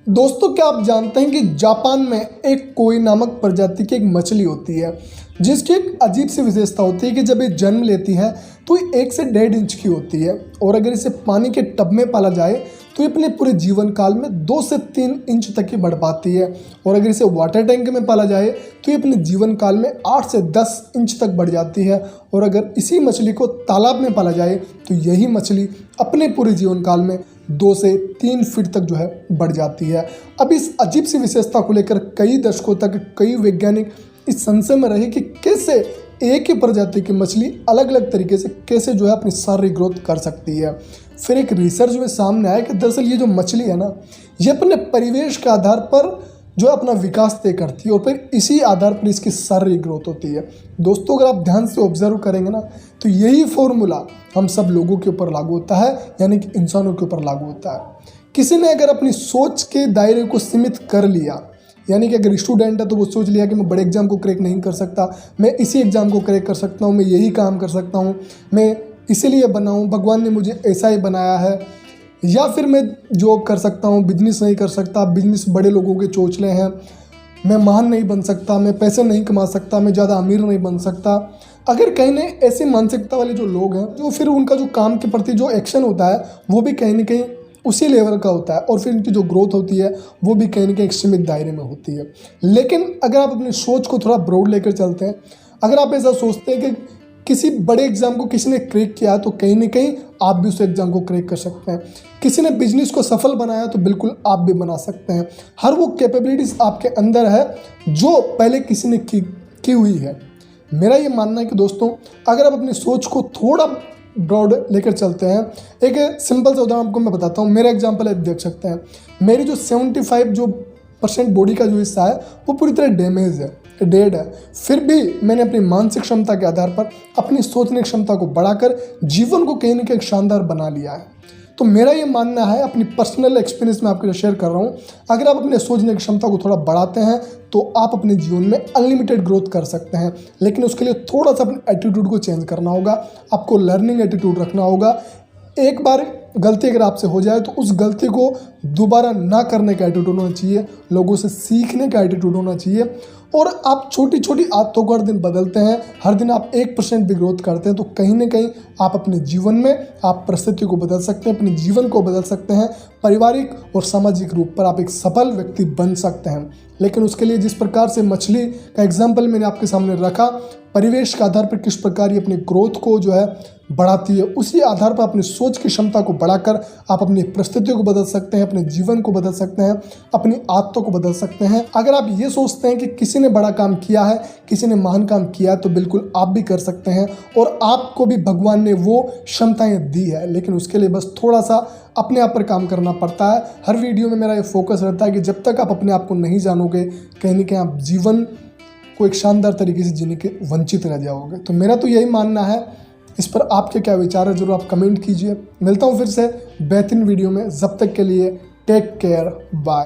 दोस्तों, क्या आप जानते हैं कि जापान में एक कोई नामक प्रजाति की एक मछली होती है जिसकी एक अजीब सी विशेषता होती है कि जब ये जन्म लेती है तो ये 1 से 1.5 इंच की होती है और अगर इसे पानी के टब में पाला जाए तो ये अपने पूरे जीवन काल में 2 से 3 इंच तक की बढ़ पाती है और अगर इसे वाटर टैंक में पाला जाए तो ये अपने जीवन काल में 8 से 10 इंच तक बढ़ जाती है और अगर इसी मछली को तालाब में पाला जाए तो यही मछली अपने पूरे जीवन काल में 2 से 3 फीट तक जो है बढ़ जाती है। अब इस अजीब सी विशेषता को लेकर कई दशकों तक कई वैज्ञानिक इस संशय में रहे कि कैसे एक ही प्रजाति की मछली अलग अलग तरीके से कैसे जो है अपनी शारीरिक ग्रोथ कर सकती है। फिर एक रिसर्च में सामने आया कि दरअसल ये जो मछली है ना, ये अपने परिवेश के आधार पर जो अपना विकास तय करती है और फिर इसी आधार पर इसकी शारीरिक ग्रोथ होती है। दोस्तों, अगर आप ध्यान से ऑब्जर्व करेंगे ना तो यही फॉर्मूला हम सब लोगों के ऊपर लागू होता है, यानी कि इंसानों के ऊपर लागू होता है। किसी ने अगर अपनी सोच के दायरे को सीमित कर लिया, यानी कि अगर स्टूडेंट है तो वो सोच लिया कि मैं बड़े एग्जाम को क्रैक नहीं कर सकता, मैं इसी एग्जाम को क्रैक कर सकता हूँ, मैं यही काम कर सकता हूँ, मैं इसीलिए बना हूँ, भगवान ने मुझे ऐसा ही बनाया है, या फिर मैं जॉब कर सकता हूँ, बिजनेस नहीं कर सकता, बिजनेस बड़े लोगों के चोचले हैं, मैं महान नहीं बन सकता, मैं पैसे नहीं कमा सकता, मैं ज़्यादा अमीर नहीं बन सकता। अगर कहीं ना ऐसी मानसिकता वाले जो लोग हैं, जो फिर उनका जो काम के प्रति जो एक्शन होता है वो भी कहीं ना कहीं उसी लेवल का होता है और फिर इनकी जो ग्रोथ होती है वो भी कहीं ना कहीं एक सीमित दायरे में होती है। लेकिन अगर आप अपनी सोच को थोड़ा ब्रॉड लेकर चलते हैं, अगर आप ऐसा सोचते हैं कि किसी बड़े एग्जाम को किसी ने क्रैक किया तो कहीं ना कहीं आप भी उस एग्जाम को क्रैक कर सकते हैं। किसी ने बिजनेस को सफल बनाया तो बिल्कुल आप भी बना सकते हैं। हर वो कैपेबिलिटीज़ आपके अंदर है जो पहले किसी ने की हुई है। मेरा ये मानना है कि दोस्तों, अगर आप अपनी सोच को थोड़ा ब्रॉड लेकर चलते हैं, एक सिंपल सा उदाहरण आपको मैं बताता हूँ। मेरा एग्जाम्पल आप देख सकते हैं। मेरी जो 75% बॉडी का जो हिस्सा है वो पूरी तरह डैमेज है, डेड है, फिर भी मैंने अपनी मानसिक क्षमता के आधार पर अपनी सोचने की क्षमता को बढ़ाकर जीवन को कहीं ना कहीं शानदार बना लिया है। तो मेरा ये मानना है, अपनी पर्सनल एक्सपीरियंस में आपके साथ शेयर कर रहा हूँ, अगर आप अपने सोचने की क्षमता को थोड़ा बढ़ाते हैं तो आप अपने जीवन में अनलिमिटेड ग्रोथ कर सकते हैं। लेकिन उसके लिए थोड़ा सा अपने एटीट्यूड को चेंज करना होगा, आपको लर्निंग एटीट्यूड रखना होगा। एक बार गलती अगर आपसे हो जाए तो उस गलती को दोबारा ना करने का एटीट्यूड होना चाहिए, लोगों से सीखने का एटीट्यूड होना चाहिए। और आप छोटी छोटी आदतों को हर दिन बदलते हैं, हर दिन आप 1% भी ग्रोथ करते हैं तो कहीं ना कहीं आप अपने जीवन में आप परिस्थिति को बदल सकते हैं, अपने जीवन को बदल सकते हैं, पारिवारिक और सामाजिक रूप पर आप एक सफल व्यक्ति बन सकते हैं। लेकिन उसके लिए जिस प्रकार से मछली का एग्जाम्पल मैंने आपके सामने रखा, परिवेश के आधार पर किस प्रकार ये अपनी ग्रोथ को जो है बढ़ाती है, उसी आधार पर अपनी सोच की क्षमता को बढ़ाकर आप अपनी परिस्थितियों को बदल सकते हैं, अपने जीवन को बदल सकते हैं, अपनी आदतों को बदल सकते हैं। अगर आप ये सोचते हैं कि किसी ने बड़ा काम किया है, किसी ने महान काम किया है, तो बिल्कुल आप भी कर सकते हैं और आपको भी भगवान ने वो क्षमताएं दी है। लेकिन उसके लिए बस थोड़ा सा अपने आप पर काम करना पड़ता है। हर वीडियो में मेरा ये फोकस रहता है कि जब तक आप अपने आप को नहीं जानोगे, कहीं ना कहीं आप जीवन को एक शानदार तरीके से जीने के वंचित रह जाओगे। तो मेरा तो यही मानना है। इस पर आपके क्या विचार है जरूर आप कमेंट कीजिए। मिलता हूँ फिर से बेहतरीन वीडियो में, जब तक के लिए टेक केयर, बाय।